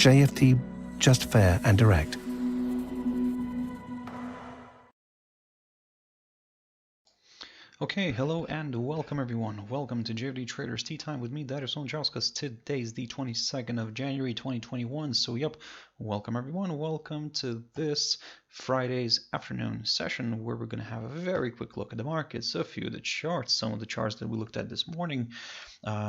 JFD, just fair and direct. Okay, hello and welcome everyone. Welcome to JFD Traders Tea Time with me, Darius Anucauskas. Today is the 22nd of January 2021. So yep, welcome everyone. Welcome to this Friday's afternoon session where we're going to have a very quick look at the markets, a few of the charts, some of the charts that we looked at this morning,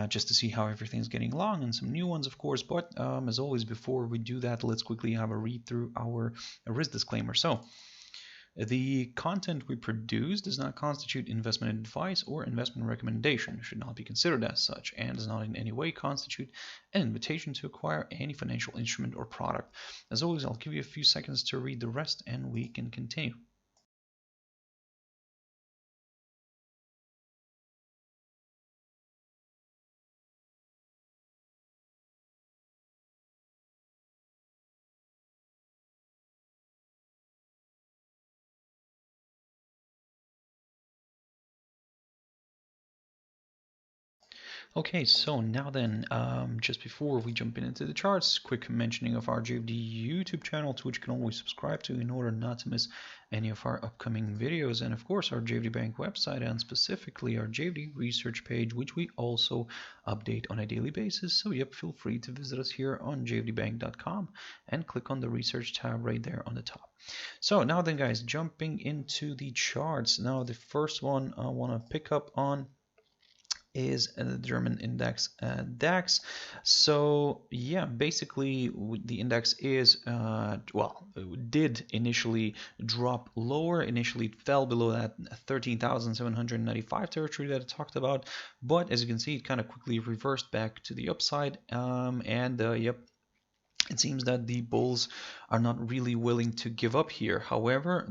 just to see how everything's getting along, and some new ones of course. But as always, before we do that, let's quickly have a read through our risk disclaimer. So the content we produce does not constitute investment advice or investment recommendation, should not be considered as such, and does not in any way constitute an invitation to acquire any financial instrument or product. As always, I'll give you a few seconds to read the rest and we can continue. Okay, so now then, just before we jump into the charts, quick mentioning of our JFD YouTube channel, to which you can always subscribe to in order not to miss any of our upcoming videos, and of course our JFD Bank website, and specifically our JFD research page, which we also update on a daily basis. So yep, feel free to visit us here on jfdbank.com and click on the research tab right there on the top. So now then guys, jumping into the charts. Now the first one I want to pick up on is the German index DAX. So yeah, basically the index is did initially drop lower. Initially it fell below that 13,795 territory that I talked about, but as you can see, it kind of quickly reversed back to the upside, yep, it seems that the bulls are not really willing to give up here. However,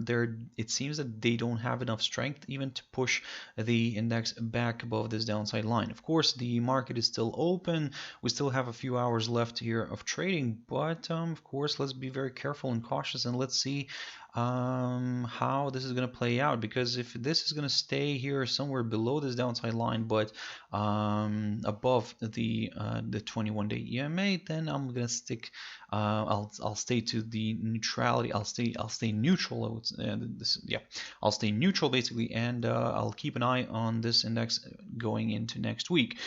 it seems that they don't have enough strength even to push the index back above this downside line. Of course, the market is still open. We still have a few hours left here of trading, but of course, let's be very careful and cautious, and let's see how this is going to play out, because if this is going to stay here somewhere below this downside line but above the 21-day EMA, then I'm going to stick I'll stay to the neutrality. I'll stay neutral. I'll stay neutral basically, and I'll keep an eye on this index going into next week,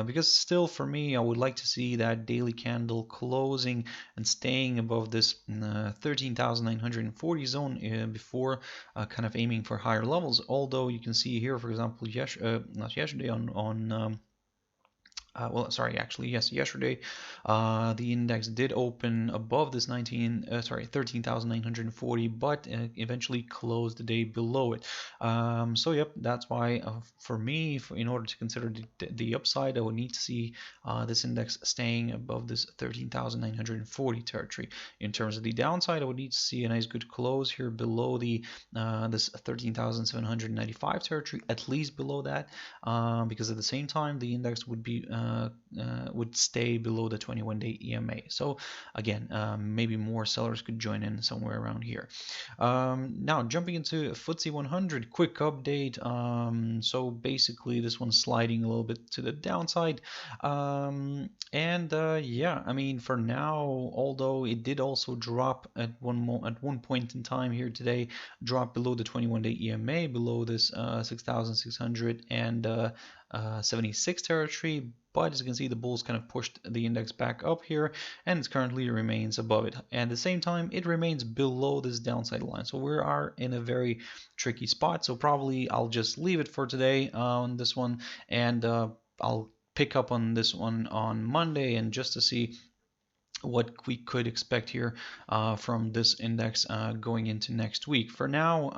because still for me, I would like to see that daily candle closing and staying above this 13,940 zone before kind of aiming for higher levels. Although you can see here, for example, not yesterday yesterday the index did open above this 13,940, but eventually closed the day below it. So yep, that's why for me, in order to consider the upside, I would need to see this index staying above this 13,940 territory. In terms of the downside, I would need to see a nice good close here below the this 13,795 territory, at least below that, because at the same time the index would be would stay below the 21-day EMA. So again, maybe more sellers could join in somewhere around here. Now jumping into FTSE 100, quick update. So basically this one's sliding a little bit to the downside, yeah, I mean, for now, although it did also drop at one point in time here today, drop below the 21-day EMA, below this 6,676 territory. But as you can see, the bulls kind of pushed the index back up here, and it currently remains above it. And at the same time, it remains below this downside line. So we are in a very tricky spot. So probably I'll just leave it for today on this one, and I'll pick up on this one on Monday, and just to see what we could expect here from this index going into next week. For now,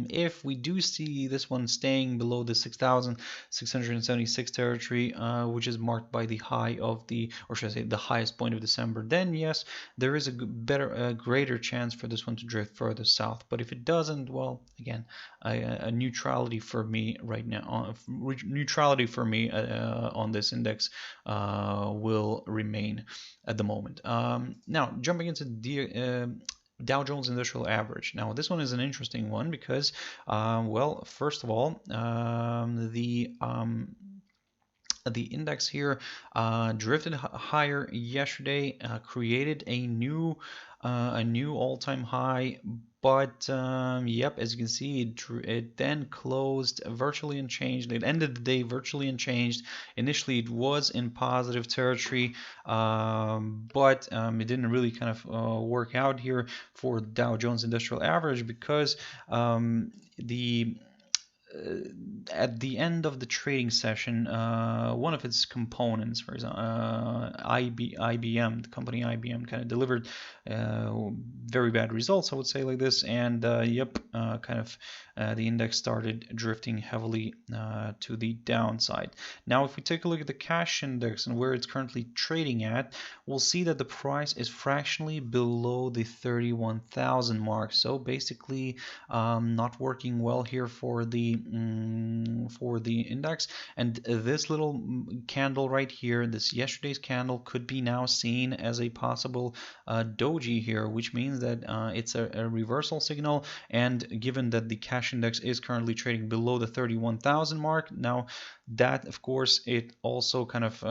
if we do see this one staying below the 6,676 territory, which is marked by the high of the, or should I say the highest point of December, then yes, there is a greater chance for this one to drift further south. But if it doesn't, well, again, a neutrality for me right now, on this index will remain at the moment. Now jumping into the Dow Jones Industrial Average. Now this one is an interesting one because, well, first of all, the The index here drifted higher yesterday, created a new all-time high, but yep, as you can see, it then closed virtually unchanged. It ended the day virtually unchanged. Initially, it was in positive territory, but it didn't really kind of work out here for Dow Jones Industrial Average because at the end of the trading session, one of its components, for example, IBM, the company IBM, kind of delivered very bad results, I would say, like this, and yep, the index started drifting heavily to the downside. Now, if we take a look at the cash index and where it's currently trading at, we'll see that the price is fractionally below the 31,000 mark. So basically, not working well here for the index, and this little candle right here, this yesterday's candle, could be now seen as a possible doji here, which means that it's a reversal signal. And given that the cash index is currently trading below the 31,000 mark, now that, of course, it also kind of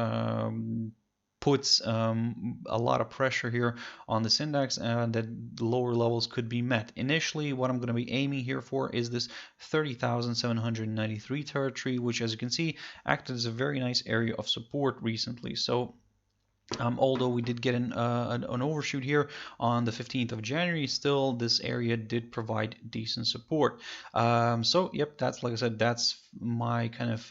puts a lot of pressure here on this index, and that lower levels could be met. Initially, what I'm going to be aiming here for is this 30,793 territory, which, as you can see, acted as a very nice area of support recently. So although we did get an overshoot here on the 15th of January, still this area did provide decent support. So yep, that's, like I said, that's my kind of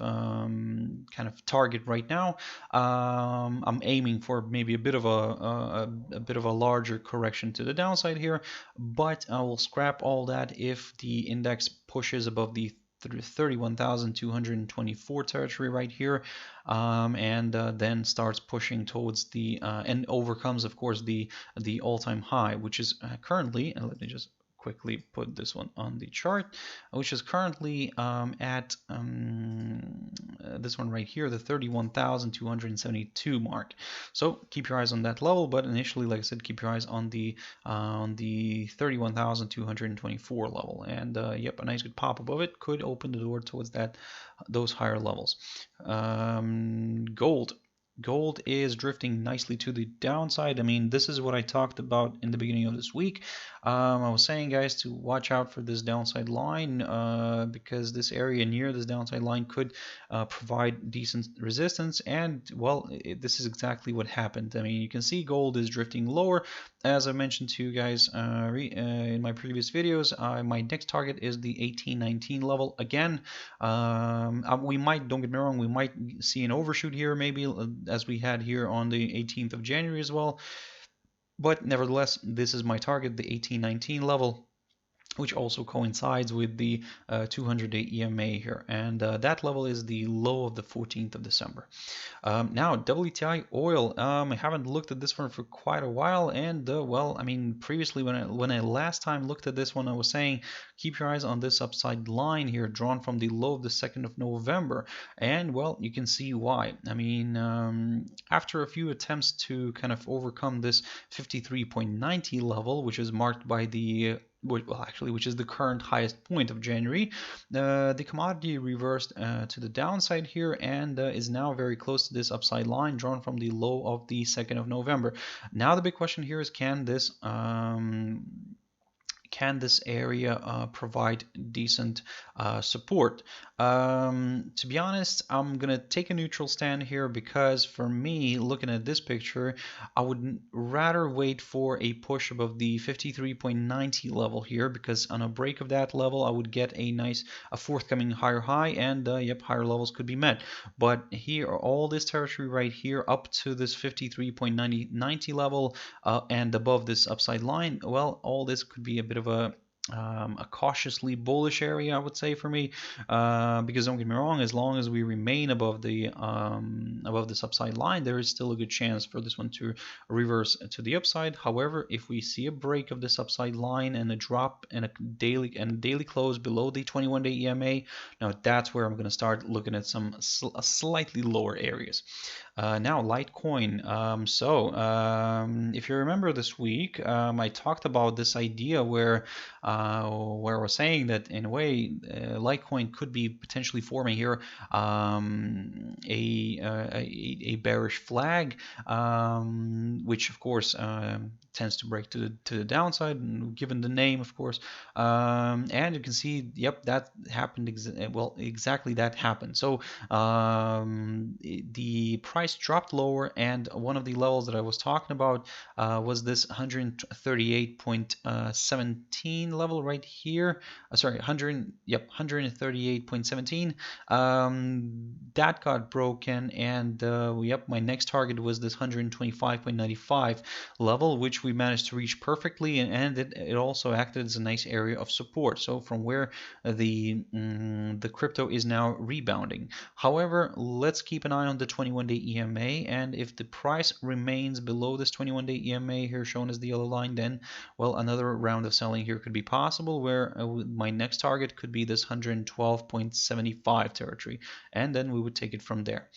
target right now. I'm aiming for maybe a bit of a larger correction to the downside here, but I will scrap all that if the index pushes above the 31,224 territory right here, and then starts pushing towards the and overcomes, of course, the all-time high, which is currently, and let me just quickly put this one on the chart, which is currently at this one right here, the 31,272 mark. So keep your eyes on that level, but initially, like I said, keep your eyes on the 31,224 level, and yep, a nice good pop above it could open the door towards those higher levels. Gold is drifting nicely to the downside. I mean, this is what I talked about in the beginning of this week. I was saying, guys, to watch out for this downside line because this area near this downside line could provide decent resistance, and well, this is exactly what happened. I mean, you can see gold is drifting lower. As I mentioned to you guys in my previous videos, my next target is the 1819 level again. We might, don't get me wrong, we might see an overshoot here, maybe as we had here on the 18th of January as well. But nevertheless, this is my target, the 1819 level, which also coincides with the 200-day EMA here, and that level is the low of the 14th of December. Now, WTI oil, I haven't looked at this one for quite a while, and well, I mean, previously when I last time looked at this one, I was saying keep your eyes on this upside line here, drawn from the low of the 2nd of November, and well, you can see why. I mean, after a few attempts to kind of overcome this 53.90 level, which is marked by the which is the current highest point of January, the commodity reversed to the downside here, and is now very close to this upside line drawn from the low of the 2nd of November. Now the big question here is, can this area provide decent support? To be honest, I'm gonna take a neutral stand here, because for me, looking at this picture, I would rather wait for a push above the 53.90 level here, because on a break of that level, I would get a forthcoming higher high, and yep, higher levels could be met. But here, all this territory right here up to this 53.90 level and above this upside line, well, all this could be a bit of a cautiously bullish area, I would say, for me, because don't get me wrong, as long as we remain above this upside line, there is still a good chance for this one to reverse to the upside. However, if we see a break of this upside line and a drop and a daily close below the 21-day EMA, now that's where I'm going to start looking at some slightly lower areas. Now, Litecoin. If you remember this week, I talked about this idea where I was saying that in a way, Litecoin could be potentially forming here a bearish flag, which of course tends to break to the downside, given the name, of course. And you can see, yep, that happened. Exactly that happened. So the price dropped lower, and one of the levels that I was talking about was this 138.17 level right here. Sorry, 138.17. That got broken, and yep, my next target was this 125.95 level, which we managed to reach perfectly, and it also acted as a nice area of support. So from where the crypto is now rebounding. However, let's keep an eye on the 21-day EMA, and if the price remains below this 21-day EMA here shown as the yellow line, then well, another round of selling here could be possible, where my next target could be this 112.75 territory, and then we would take it from there.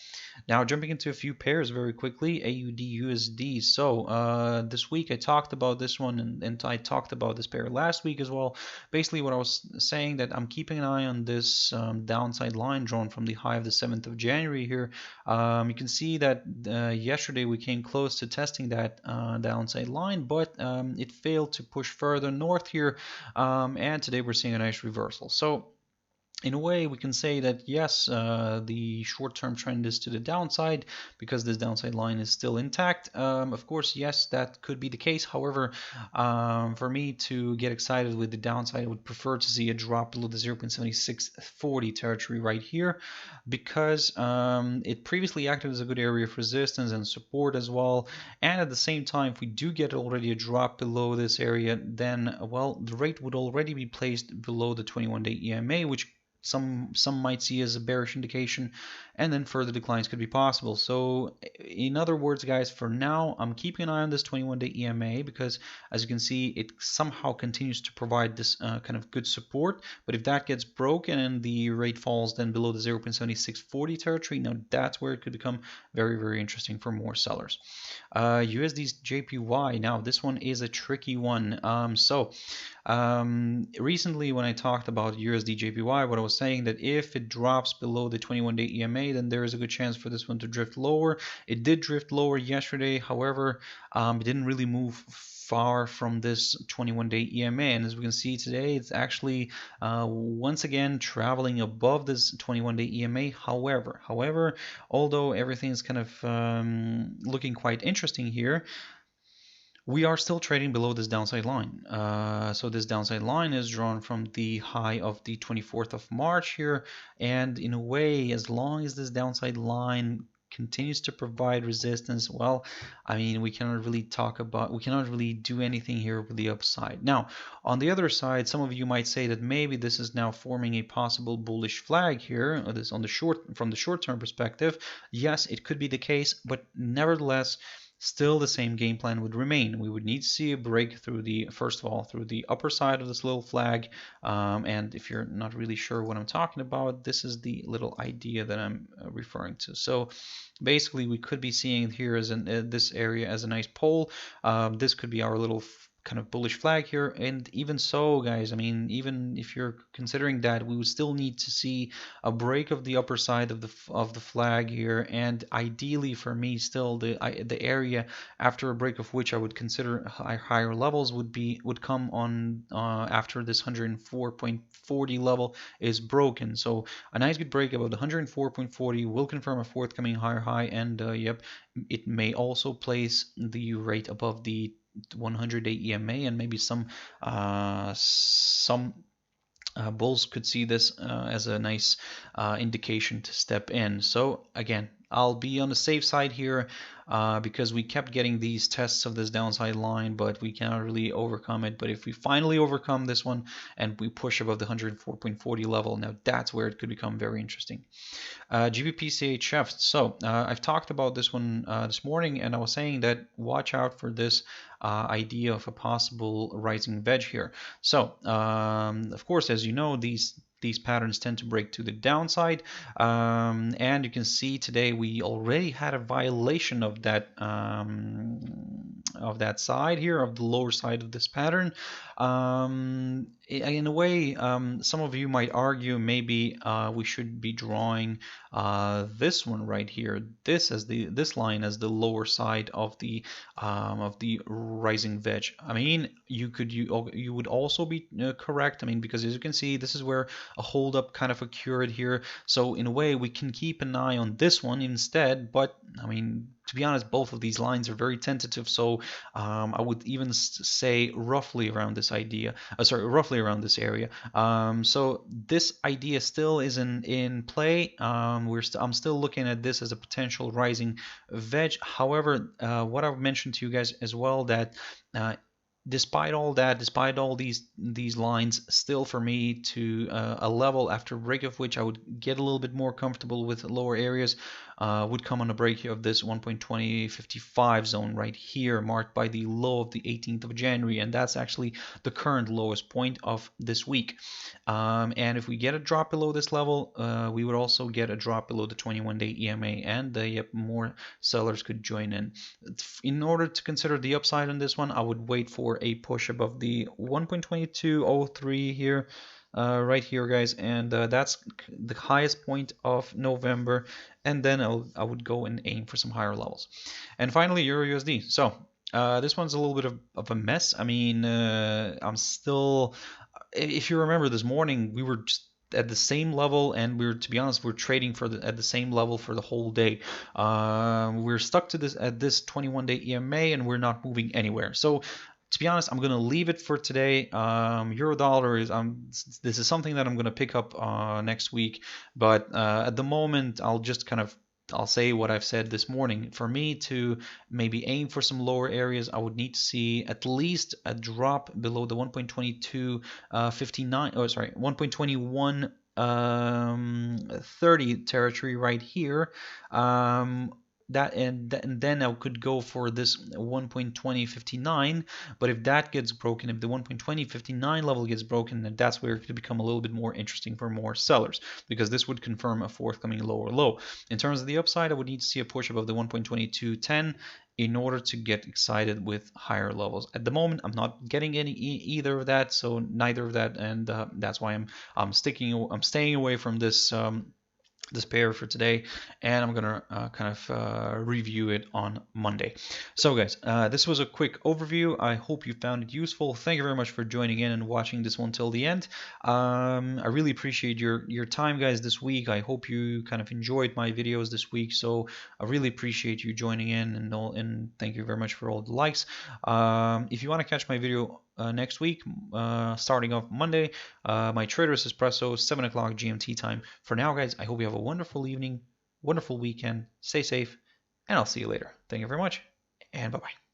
Now, jumping into a few pairs very quickly, AUDUSD. So this week I talked about this one, and I talked about this pair last week as well. Basically, what I was saying, that I'm keeping an eye on this downside line drawn from the high of the 7th of January here. You can see that yesterday we came close to testing that downside line, but it failed to push further north here, and today we're seeing a nice reversal. So in a way, we can say that yes, the short-term trend is to the downside because this downside line is still intact. Of course, yes, that could be the case. However, for me to get excited with the downside, I would prefer to see a drop below the 0.7640 territory right here, because it previously acted as a good area of resistance and support as well. And at the same time, if we do get already a drop below this area, then well, the rate would already be placed below the 21-day EMA, which some might see as a bearish indication, and then further declines could be possible. So in other words, guys, for now I'm keeping an eye on this 21-day EMA, because as you can see, it somehow continues to provide this kind of good support. But if that gets broken and the rate falls then below the 0.7640 territory, now that's where it could become very, very interesting for more sellers. USDJPY, now this one is a tricky one. Recently when I talked about USDJPY, what I was saying that if it drops below the 21-day EMA, then there is a good chance for this one to drift lower. It did drift lower yesterday. However, it didn't really move far from this 21-day EMA, and as we can see today, it's actually once again traveling above this 21-day EMA. However, although everything is kind of looking quite interesting here, we are still trading below this downside line. So this downside line is drawn from the high of the 24th of March here, and in a way, as long as this downside line continues to provide resistance, well, I mean, we cannot really do anything here with the upside. Now, on the other side, some of you might say that maybe this is now forming a possible bullish flag here, or this from the short-term perspective. Yes, it could be the case, but nevertheless, still the same game plan would remain. We would need to see a break through first of all, through the upper side of this little flag. And if you're not really sure what I'm talking about, this is the little idea that I'm referring to. So basically, we could be seeing here as this area as a nice pole. This could be our little kind of bullish flag here, and even so, guys, I mean, even if you're considering that, we would still need to see a break of the upper side of the flag here, and ideally for me, still the area after a break of which I would consider higher levels would come on after this 104.40 level is broken. So a nice good break above the 104.40 will confirm a forthcoming higher high, and yep, it may also place the rate above the 100-day EMA, and maybe some bulls could see this as a nice indication to step in. So again, I'll be on the safe side here because we kept getting these tests of this downside line, but we cannot really overcome it. But if we finally overcome this one and we push above the 104.40 level, now that's where it could become very interesting. GBP CHF. So I've talked about this one this morning, and I was saying that watch out for this idea of a possible rising wedge here. So of course, as you know, these these patterns tend to break to the downside. And you can see today we already had a violation of that side here, of the lower side of this pattern. In a way, some of you might argue maybe we should be drawing this one right here, this line as the lower side of the rising wedge. I mean, you would also be correct. I mean, because as you can see, this is where a holdup kind of occurred here. So in a way, we can keep an eye on this one instead. But I mean, to be honest, both of these lines are very tentative. So I would even say roughly around this idea. Roughly around this area. So this idea still is in play. I'm still looking at this as a potential rising wedge. However, what I've mentioned to you guys as well, that despite all that, despite all these lines, still for me to a level after break of which I would get a little bit more comfortable with lower areas would come on a break of this 1.2055 zone right here, marked by the low of the 18th of January, and that's actually the current lowest point of this week. And if we get a drop below this level, we would also get a drop below the 21-day EMA, and more sellers could join in. In order to consider the upside on this one, I would wait for a push above the 1.2203 here. Right here, guys, and that's the highest point of November, and then I would go and aim for some higher levels. And finally, EURUSD. So this one's a little bit of a mess. I mean, I'm still, if you remember this morning, we were just at the same level, and to be honest, we're trading at the same level for the whole day. We're stuck to this at this 21-day EMA, and we're not moving anywhere. So to be honest, I'm going to leave it for today. Euro dollar is this is something that I'm going to pick up next week, but at the moment I'll say what I've said this morning. For me to maybe aim for some lower areas, I would need to see at least a drop below the 1.2259 1.2130 territory right here. And then I could go for this 1.2059, but if that gets broken, if the 1.2059 level gets broken, then that's where it could become a little bit more interesting for more sellers, because this would confirm a forthcoming lower low. In terms of the upside, I would need to see a push above the 1.2210 in order to get excited with higher levels. At the moment, I'm not getting either of that, so neither of that, and that's why I'm staying away from this this pair for today, and I'm gonna review it on Monday. So guys, this was a quick overview. I hope you found it useful. Thank you very much for joining in and watching this one till the end. I really appreciate your time, guys, this week. I hope you kind of enjoyed my videos this week, so I really appreciate you joining in, and thank you very much for all the likes. If you want to catch my video next week, starting off Monday, my Traders Espresso, 7 o'clock GMT time. For now, guys, I hope you have a wonderful evening, wonderful weekend. Stay safe, and I'll see you later. Thank you very much, and bye-bye.